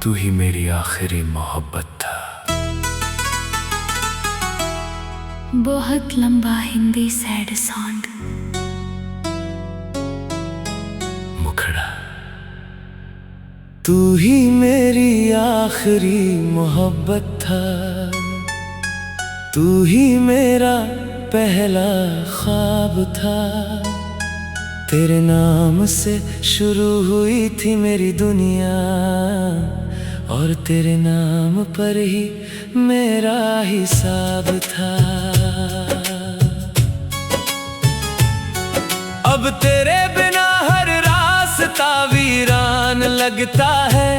तू ही मेरी आखिरी मोहब्बत था। बहुत लंबा हिंदी सैड सॉन्ग। मुखड़ा। तू ही मेरी आखिरी मोहब्बत था, तू ही मेरा पहला ख्वाब था। तेरे नाम से शुरू हुई थी मेरी दुनिया, और तेरे नाम पर ही मेरा हिसाब था। अब तेरे बिना हर रास्ता वीरान लगता है,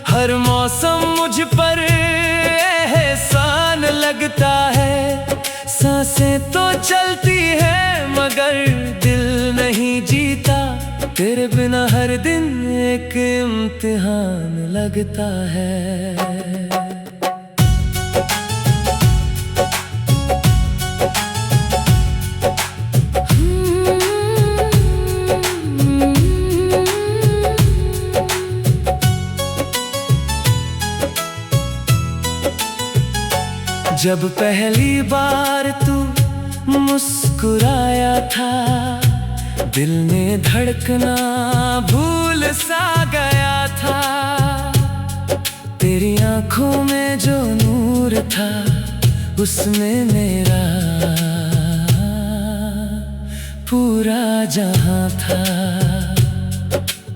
हर मौसम मुझ पर एहसान लगता है। सांसें तो चलती है मगर दिल नहीं जीता, तेरे बिना हर दिन एक इम्तिहान लगता है। जब पहली बार तू मुस्कुराया था, दिल ने धड़कना भूल सा गया था। तेरी आंखों में जो नूर था, उसमें मेरा पूरा जहां था।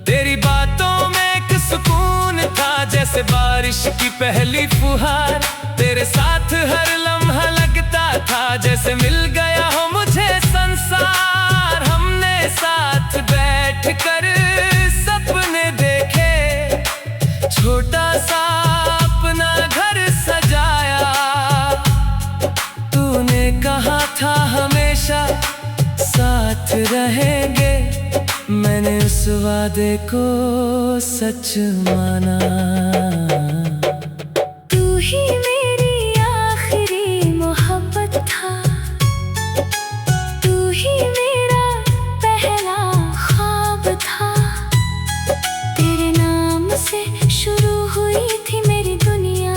तेरी बातों में एक सुकून था, जैसे बारिश की पहली फुहार। तेरे साथ हर लम्हा लगता था जैसे मिल गया हो मुझे संसार। हमने साथ बैठकर सपने देखे, छोटा सा अपना घर सजाया। तूने कहा था हमेशा साथ रहेंगे, मैंने उस वादे को सच माना। तू ही मेरी आखिरी मोहब्बत था, तू ही मेरा पहला ख्वाब था। तेरे नाम से शुरू हुई थी मेरी दुनिया,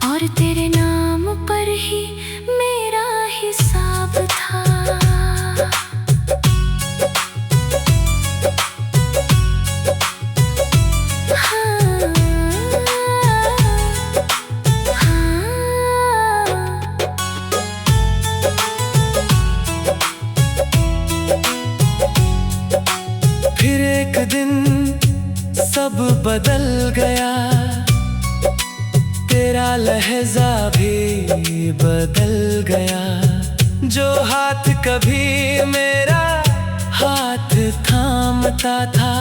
और तेरे नाम पर ही मेरा हिसाब था। फिर एक दिन सब बदल गया, तेरा लहजा भी बदल गया। जो हाथ कभी मेरा हाथ थामता था,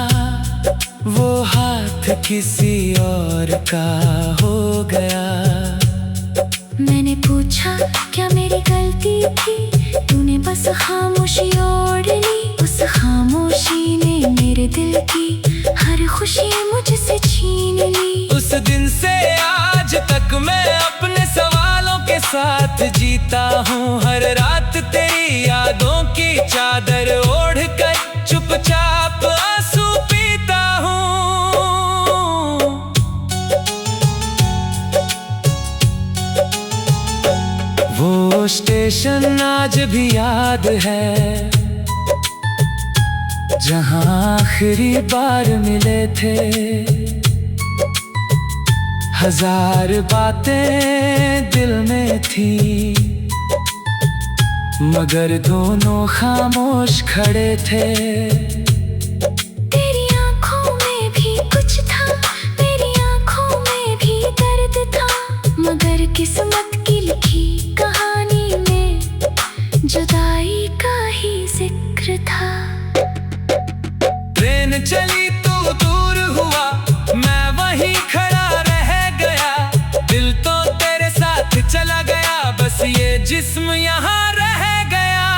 वो हाथ किसी और का हो गया। मैंने पूछा क्या मेरी गलती थी, तूने बस खामोशी ओढ़ ली। उस खामोशी ने मेरे दिल की हर खुशी मुझसे छीन ली। उस दिन से आज तक मैं अपने सवालों के साथ जीता हूँ। हर रात तेरी यादों की चादर ओढ़ कर चुपचाप आंसू पीता हूँ। वो स्टेशन आज भी याद है, जहाँ आखिरी बार मिले थे। हजार बातें दिल में थी, मगर दोनों खामोश खड़े थे। तेरी आंखों में भी कुछ था, मेरी आंखों में भी दर्द था। मगर किस्मत की लिखी कहानी में जुदाई का ही जिक्र था। ट्रेन चली तू दूर हुआ, मैं वहीं खड़ा रह गया। दिल तो तेरे साथ चला गया, बस ये जिस्म यहाँ रह गया।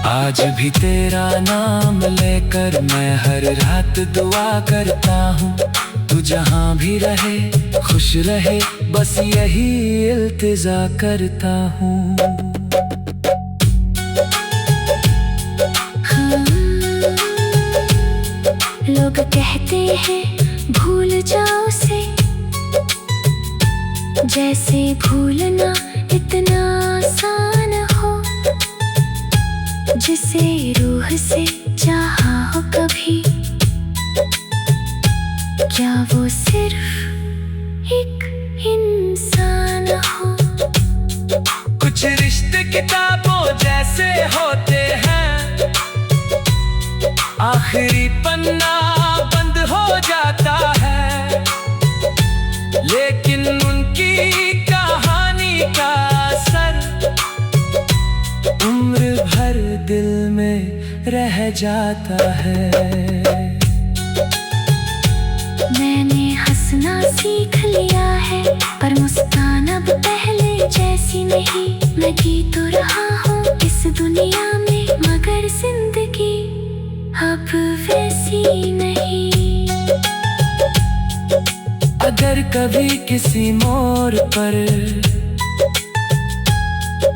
आज भी तेरा नाम लेकर मैं हर रात दुआ करता हूँ। तू जहाँ भी रहे खुश रहे, बस यही इल्तिजा करता हूँ। कहते हैं भूल जाओ उसे, जैसे भूलना इतना आसान हो। जिसे रूह से चाहा हो कभी, क्या वो सिर्फ एक इंसान हो। कुछ रिश्ते किताबों जैसे होते हैं, आखिरी पन्ना बंद हो जाता है, लेकिन उनकी कहानी का असर उम्र भर दिल में रह जाता है। मैंने हंसना सीख लिया है, पर मुस्कान अब पहले जैसी नहीं। मैं जी तो रहा हूँ इस दुनिया में, मगर जिंदगी अब वैसी नहीं। अगर कभी किसी मोड़ पर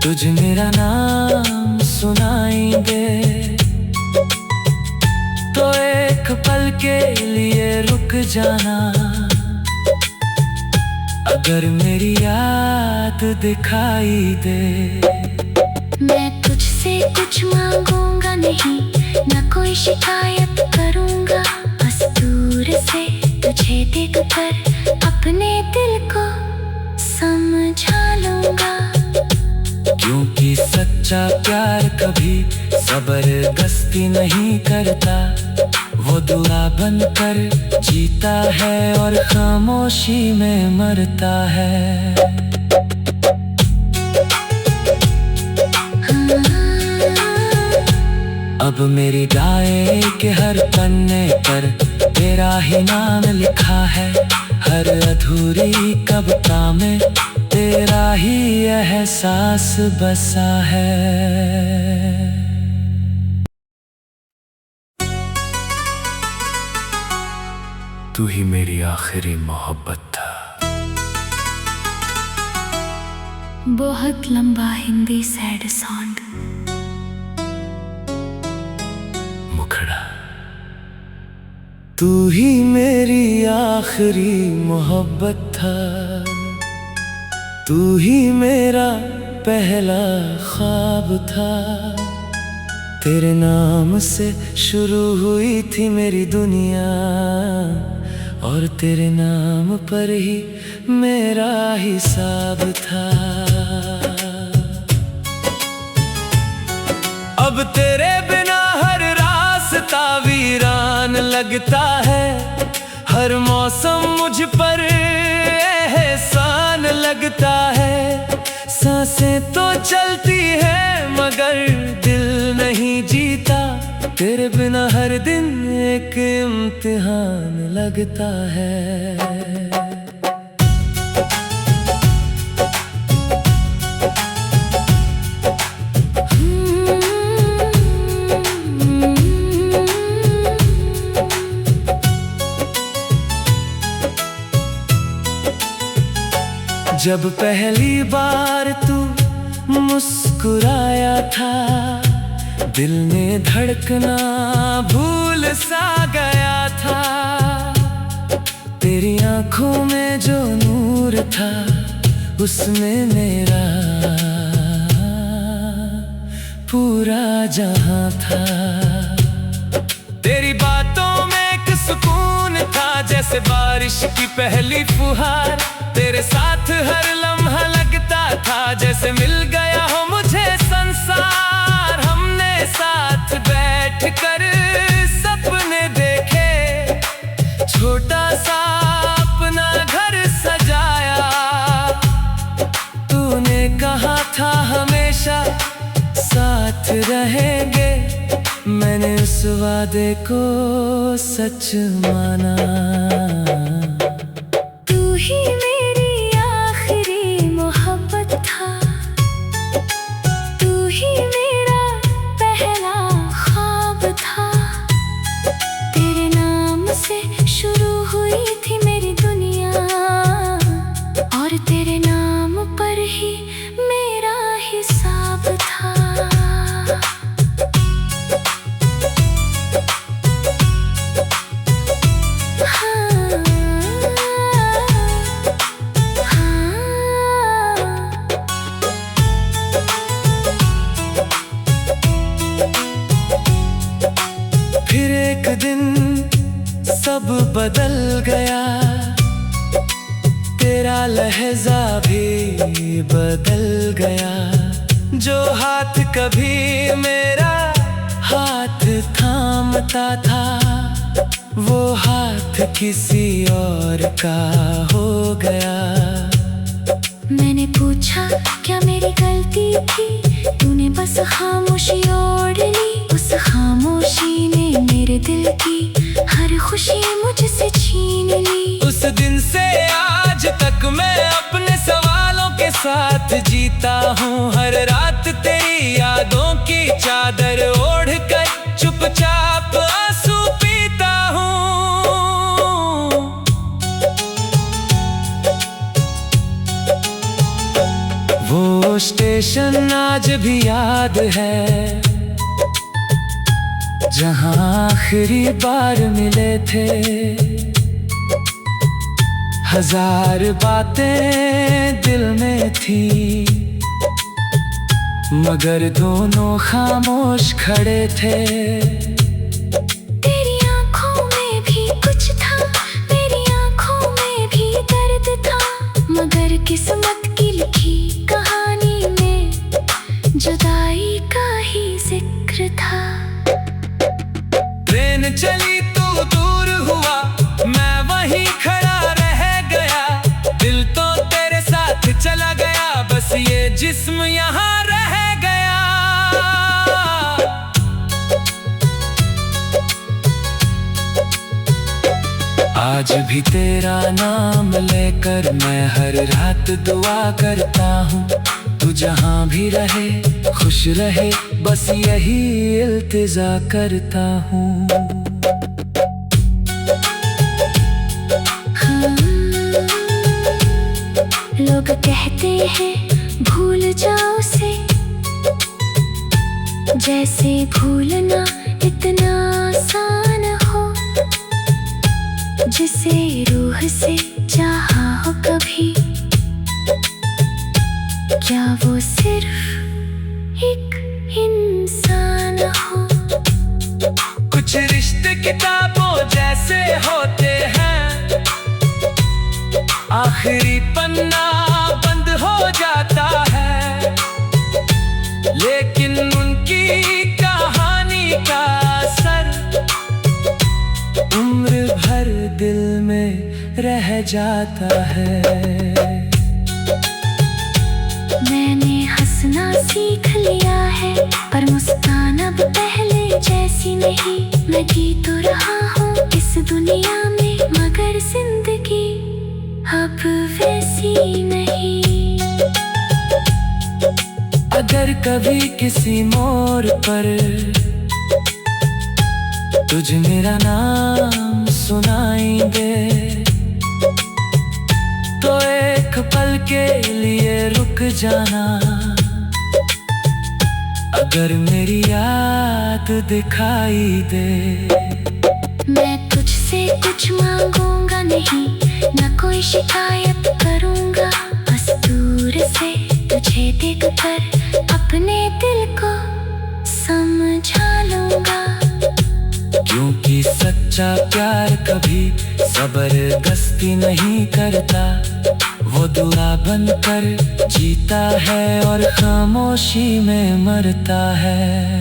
तुझ मेरा नाम सुनाई दे, तो एक पल के लिए रुक जाना। अगर मेरी याद दिखाई दे, मैं तुझसे कुछ मांगूंगा नहीं, न कोई शिकायत करूंगा। बस दूर से तुझे देख कर अपने दिल को समझा लूंगा। क्योंकि सच्चा प्यार कभी जबरदस्ती नहीं करता, वो दुआ बनकर जीता है और खामोशी में मरता है। अब मेरी डायरी के हर पन्ने पर तेरा ही नाम लिखा है, हर अधूरी कविता में तेरा ही एहसास बसा है। तू ही मेरी आखिरी मोहब्बत था। बहुत लंबा हिंदी सैड सॉन्ग। मुखड़ा। तू ही मेरी आखिरी मोहब्बत था, तू ही मेरा पहला ख्वाब था। तेरे नाम से शुरू हुई थी मेरी दुनिया, और तेरे नाम पर ही मेरा हिसाब था। अब तेरे बिना हर रास्ता वीरान लगता है, हर मौसम मुझ पर एहसान लगता है। सांसें तो चलती है मगर दिल नहीं जीता, तेरे बिना हर दिन एक इम्तिहान लगता है। जब पहली बार तू मुस्कुराया था, दिल ने धड़कना भूल सा गया था। तेरी आंखों में जो नूर था, उसमें मेरा पूरा जहां था। तेरी बातों में एक सुकून था, जैसे बारिश की पहली फुहार। तेरे साथ हर लम्हा लगता था, जैसे मिल गया हो मुझे संसार। हमने साथ बैठ कर सपने देखे, छोटा सा अपना घर सजाया। तूने कहा था हमेशा साथ रहेंगे, मैंने उस वादे को सच माना। तू ही मेरी आखिरी मोहब्बत था, तू ही मेरा पहला ख्वाब था। तेरे नाम से शुरू हुई थी मेरी दुनिया, और तेरे नाम पर ही मेरा हिसाब था। बदल गया, तेरा लहजा भी बदल गया। जो हाथ कभी मेरा हाथ थामता था, वो हाथ किसी और का हो गया। मैंने पूछा क्या मेरी गलती थी, तूने बस खामोशी ओढ़ ली। उस खामोशी ने मेरे दिल की हर खुशी मुझसे छीन ली। उस दिन से आज तक मैं अपने सवालों के साथ जीता हूँ। हर रात तेरी यादों की चादर ओढ़कर चुपचाप आंसू पीता हूँ। वो स्टेशन आज भी याद है, जहाँ आखिरी बार मिले थे। हजार बातें दिल में थी, मगर दोनों खामोश खड़े थे। तेरी आंखों में भी कुछ था, मेरी आंखों में भी दर्द था, मगर किस्मत की लिखी कहानी में जुदाई का ही जिक्र था। ट्रेन चली तू दूर हुआ, मैं वहीं खड़ा रह गया। दिल तो तेरे साथ चला गया, बस ये जिस्म यहाँ रह गया। आज भी तेरा नाम लेकर मैं हर रात दुआ करता हूँ। तू जहाँ भी रहे खुश रहे, बस यही इल्तिजा करता हूँ। लोग कहते हैं भूल जाओ उसे, जैसे भूलना इतना आसान हो। जिसे रूह से चाहा हो कभी, क्या वो सिर्फ एक इंसान हो। कुछ रिश्ते किताबों जैसे होते हैं, आखिरी पन्ना बंद हो जाता है, लेकिन उनकी कहानी का असर उम्र भर दिल में रह जाता है। मैंने हंसना सीख लिया है, पर मुस्कान अब पहले जैसी नहीं। मैं जी तो रहा हूँ इस दुनिया में, मगर जिंदगी अब वैसी नहीं। अगर कभी किसी मोड़ पर तुझ मेरा नाम सुनाई दे, तो एक पल के लिए रुक जाना। अगर मेरी याद दिखाई दे, मैं तुझसे कुछ मांगूंगा नहीं, न कोई शिकायत करूंगा। बस दूर से तुझे देख कर अपने दिल को समझा लूंगा। क्योंकि सच्चा प्यार कभी जबरदस्ती नहीं करता, वो दुआ बनकर जीता है और खामोशी में मरता है।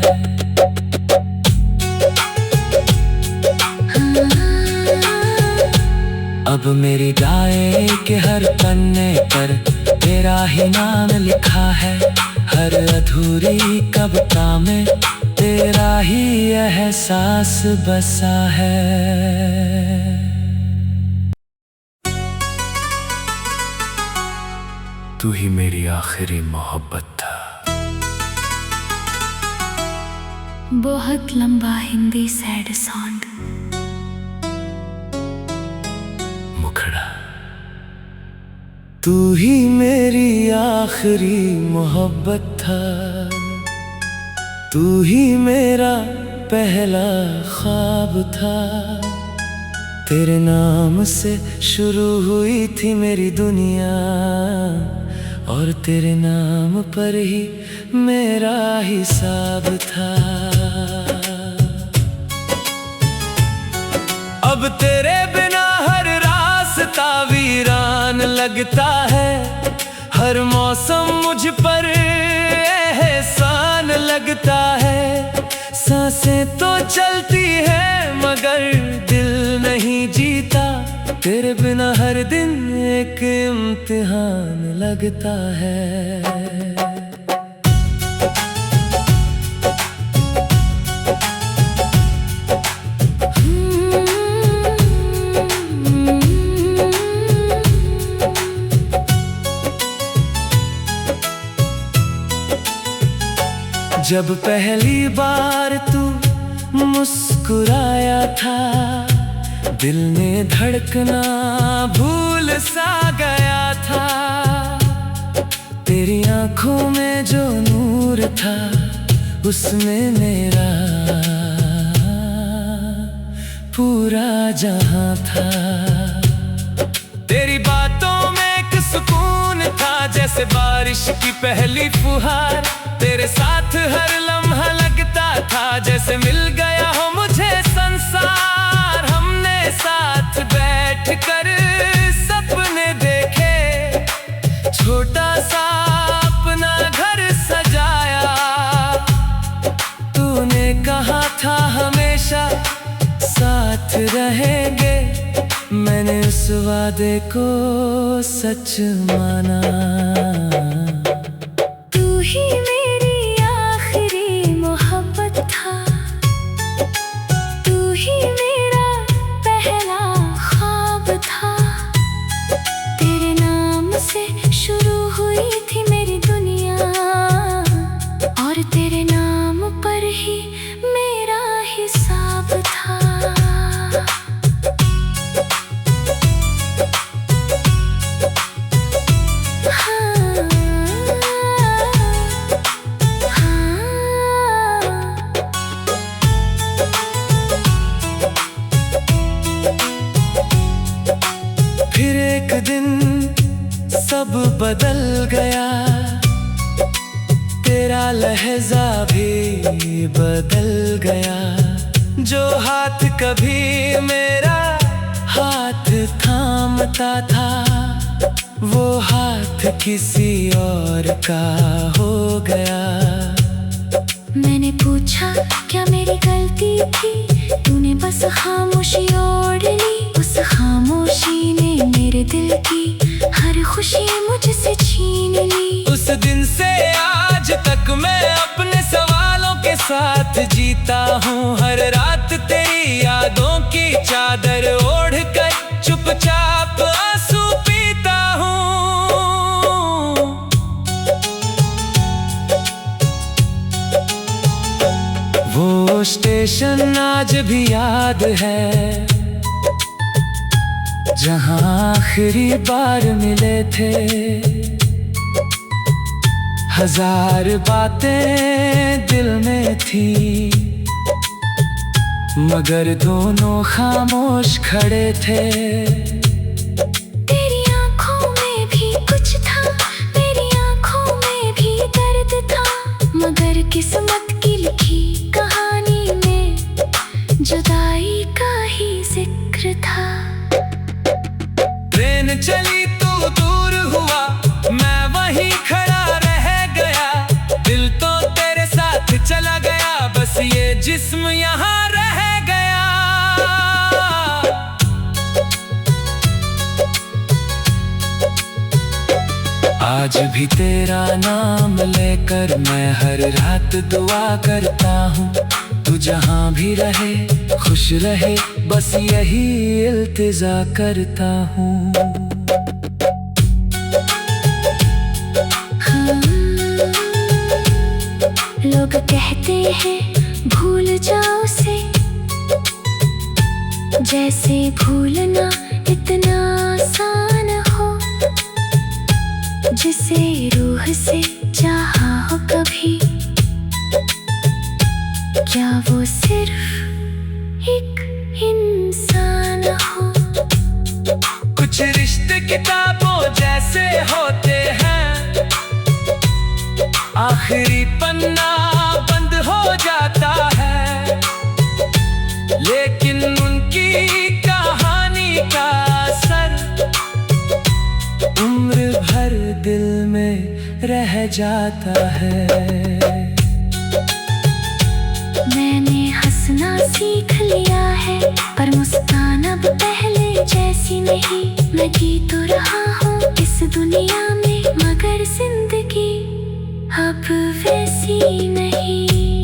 अब मेरी डायरी के हर पन्ने पर तेरा ही नाम लिखा है। हर अधूरी कविता में तेरा ही एहसास बसा है। तू ही मेरी आखिरी मोहब्बत था। बहुत लंबा हिंदी सैड सॉन्ग। मुखड़ा। तू ही मेरी आखिरी मोहब्बत था, तू ही मेरा पहला ख्वाब था। तेरे नाम से शुरू हुई थी मेरी दुनिया, और तेरे नाम पर ही मेरा हिसाब था। अब तेरे बिना लगता है, हर मौसम मुझ पर एहसान लगता है। सांसें तो चलती है मगर दिल नहीं जीता, तेरे बिना हर दिन एक इम्तिहान लगता है। जब पहली बार तू मुस्कुराया था, दिल ने धड़कना भूल सा गया था। तेरी आंखों में जो नूर था, उसमें मेरा पूरा जहां था। तेरी बातों में एक सुकून था, जैसे बारिश की पहली फुहार। तेरे साथ हर लम्हा लगता था, जैसे मिल गया हो मुझे संसार। हमने साथ बैठकर सपने देखे, छोटा सा अपना घर सजाया। तूने कहा था हमेशा साथ रहेंगे, मैंने उस वादे को सच माना। तू ही मेरी आखिरी मोहब्बत था, तू ही मेरा पहला ख्वाब था। तेरे नाम से शुरू हुई थी मेरी दुनिया, और तेरे नाम पर ही मेरा हिसाब था। फिर एक दिन सब बदल गया, तेरा लहजा भी बदल गया। जो हाथ कभी मेरा हाथ थामता था, वो हाथ किसी और का हो गया। मैंने पूछा क्या मेरी गलती थी, तूने बस खामोशी ओढ़ ली। उस खामोशी ने मेरे दिल की हर खुशी मुझसे छीन ली। उस दिन से आज तक मैं अपने सवालों के साथ जीता हूँ। हर रात तेरी यादों की चादर ओढ़ कर चुपचाप आंसू पीता हूँ। वो स्टेशन आज भी याद है, जहाँ आखिरी बार मिले थे। हजार बातें दिल में थी, मगर दोनों खामोश खड़े थे। तेरी आंखों में भी कुछ था, मेरी आंखों में भी दर्द था। मगर किस्मत की लिखी कहानी में जुदाई का ही जिक्र था। ट्रेन चली तू दूर हुआ, मैं वहीं खड़ा रह गया। दिल तो तेरे साथ चला गया, बस ये जिस्म यहाँ रह गया। आज भी तेरा नाम लेकर मैं हर रात दुआ करता हूँ। तू जहाँ भी रहे खुश रहे, बस यही इल्तिजा करता हूँ। लोग कहते हैं भूल जाओ उसे, जैसे भूलना इतना आसान हो। जिसे रूह से चाहा हो कभी, क्या वो सिर्फ एक इंसान हो। कुछ रिश्ते किताबों जैसे होते हैं, आखिरी पन्ना बंद हो जाता है। लेकिन उनकी कहानी का असर उम्र भर दिल में रह जाता है। मैंने हंसना सीख लिया है, पर मुस्कान अब पहले जैसी नहीं। मैं जी तो रहा हूँ इस दुनिया में, मगर जिंदगी अब वैसी नहीं।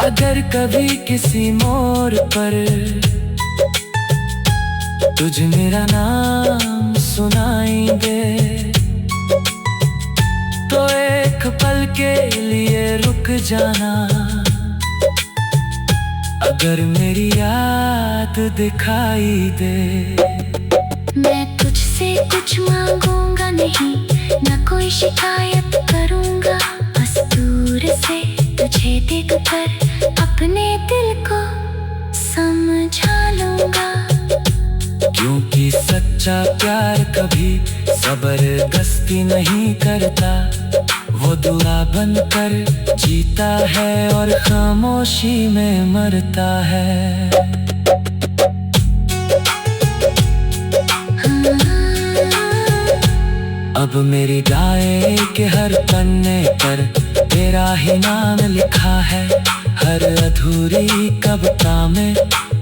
अगर कभी किसी मोड़ पर तुझे मेरा नाम सुनाई दे, तो एक पल के लिए रुक जाना। अगर मेरी याद दिखाई दे, मैं तुझसे कुछ मांगूंगा नहीं, न कोई शिकायत करूंगा। बस दूर से तुझे देख कर अपने दिल को समझा लूंगा। क्योंकि सच्चा प्यार कभी जबरदस्ती नहीं करता, वो दुआ बनकर जीता है और खामोशी में मरता है। अब मेरी डायरी के हर पन्ने पर तेरा ही नाम लिखा है। हर अधूरी कविता में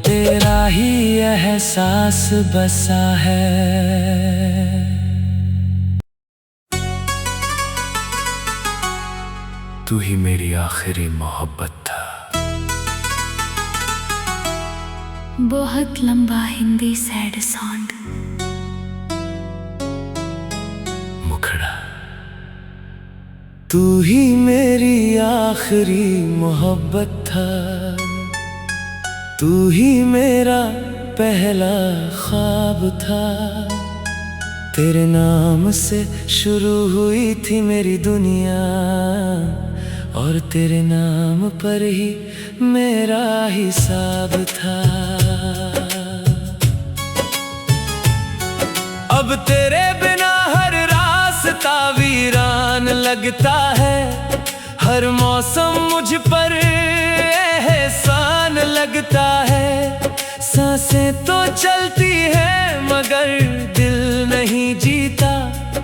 तेरा ही एहसास बसा है। तू ही मेरी आखिरी मोहब्बत था। बहुत लंबा हिंदी सैड सॉन्ग। मुखड़ा। तू ही मेरी आखिरी मोहब्बत था, तू ही मेरा पहला ख्वाब था। तेरे नाम से शुरू हुई थी मेरी दुनिया, और तेरे नाम पर ही मेरा हिसाब था। अब तेरे बिना हर रास्ता वीरान लगता है। हर मौसम मुझ पर एहसान लगता है। सांसें तो चलती है मगर दिल नहीं जीता।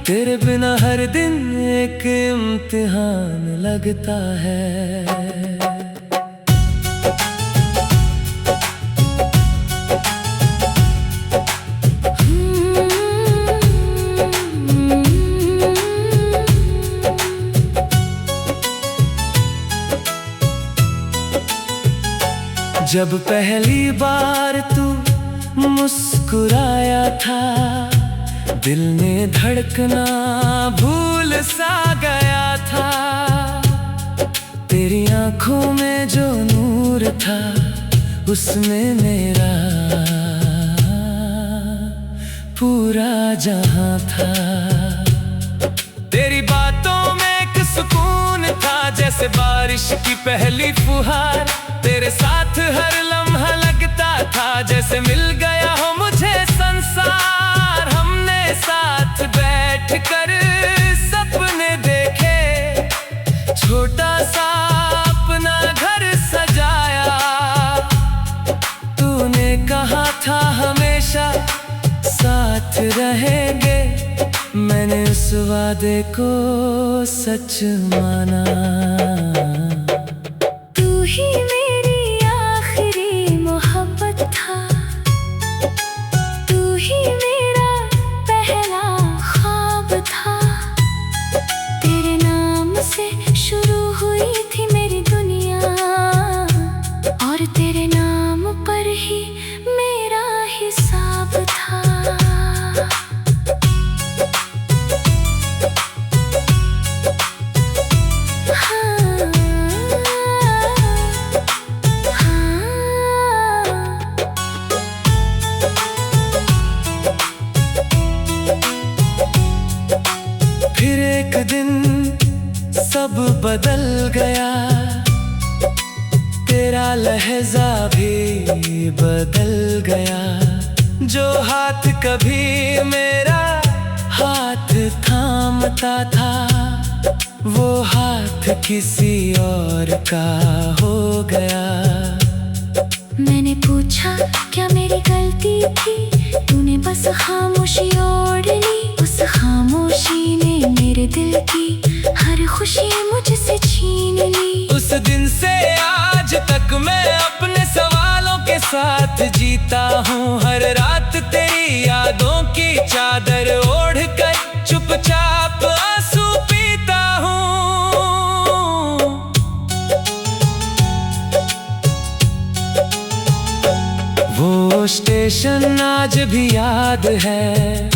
तेरे बिना हर दिन एक इम्तिहान लगता है। जब पहली बार तू मुस्कुराया था, दिल ने धड़कना भूल सा गया था। तेरी आंखों में जो नूर था, उसमें मेरा पूरा जहां था। तेरी बातों में एक सुकून था, जैसे बारिश की पहली फुहार। तेरे साथ हर लम्हा लगता था, जैसे मिल गया हो मुझे संसार। हमने साथ बैठकर सपने देखे, छोटा सा अपना घर सजाया। तूने कहा था हमेशा साथ रहेंगे, मैंने उस वादे को सच माना। तू ही मेरी आखिरी मोहब्बत था, तू ही मेरा पहला ख्वाब था। तेरे नाम से शुरू हुई थी मेरी दुनिया, और तेरे नाम पर ही मेरा हिसाब था। फिर एक दिन सब बदल गया, तेरा लहजा भी बदल गया। जो हाथ कभी मेरा हाथ थामता था, वो हाथ किसी और का हो गया। मैंने पूछा क्या मेरी गलती थी, तूने बस खामोशी ओढ़ ली। उस खामोशी ने मेरे दिल की हर खुशी मुझसे छीन ली। उस दिन से आज तक मैं अपने सवालों के साथ जीता हूँ। हर रात तेरी यादों की चादर ओढ़ कर चुपचाप आंसू पीता हूँ। वो स्टेशन आज भी याद है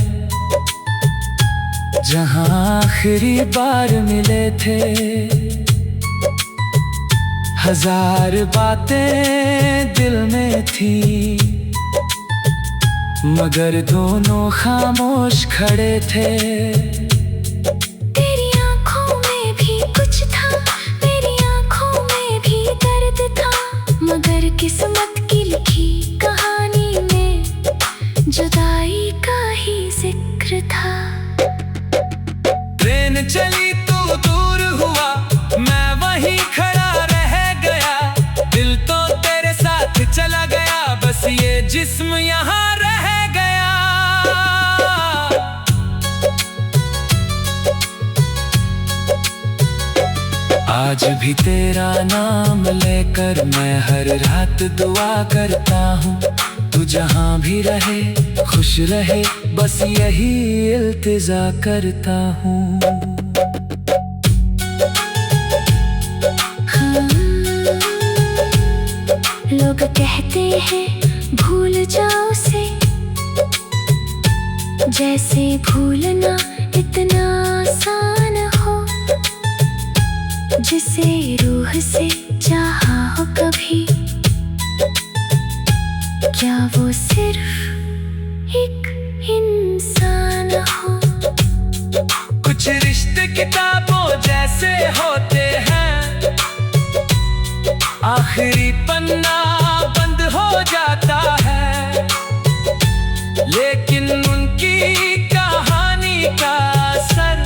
जहाँ आखिरी बार मिले थे। हजार बातें दिल में थी मगर दोनों खामोश खड़े थे। तेरी आंखों में भी कुछ था, मेरी आंखों में भी दर्द था, मगर किस्मत की लिखी कहानी में जुदाई का ही जिक्र था। ट्रेन चली तू दूर हुआ, मैं वहीं खड़ा रह गया। दिल तो तेरे साथ चला गया, बस ये जिस्म यहाँ रह गया। आज भी तेरा नाम लेकर मैं हर रात दुआ करता हूँ। तू जहाँ भी रहे खुश रहे, बस यही इल्तिजा करता हूँ। लोग कहते हैं भूल जाओ उसे, जैसे भूलना इतना आसान हो। जिसे रूह से चाहा हो कभी, क्या वो सिर्फ एक इंसान हो। कुछ रिश्ते किताबों जैसे होते हैं, आखिरी पन्ना बंद हो जाता है, लेकिन उनकी कहानी का असर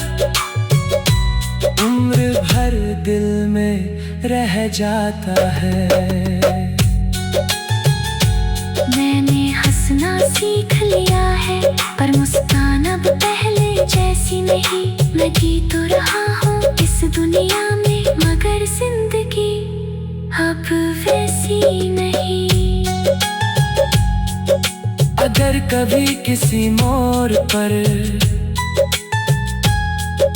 उम्र भर दिल में रह जाता है। मैंने हंसना सीख लिया है, पर मुस्कान अब पहले जैसी नहीं। मैं जी तो रहा हूँ इस दुनिया में, मगर जिंदगी अब वैसी नहीं। अगर कभी किसी मोड़ पर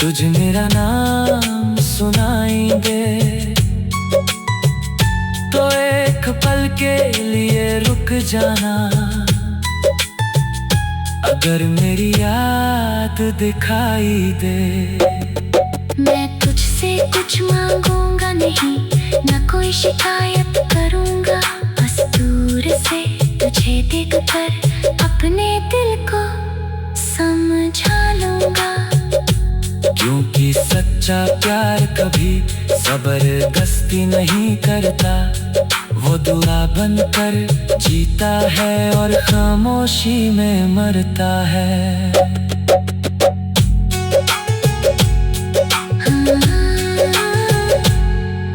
तुझ मेरा नाम सुनाई दे, तो एक पल के लिए रुक जाना। अगर मेरी याद दिखाई दे, मैं तुझसे कुछ मांगूंगा नहीं, न कोई शिकायत करूंगा। बस दूर से तुझे देख कर अपने दिल को समझा लूंगा। क्योंकि सच्चा प्यार कभी जबरदस्ती नहीं करता, वो दुआ बनकर जीता है और खामोशी में मरता है।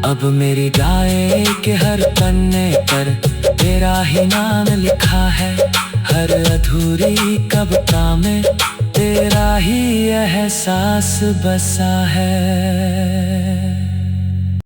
अब मेरी डायरी के हर पन्ने पर तेरा ही नाम लिखा है। हर अधूरी कविता में तेरा ही एहसास बसा है।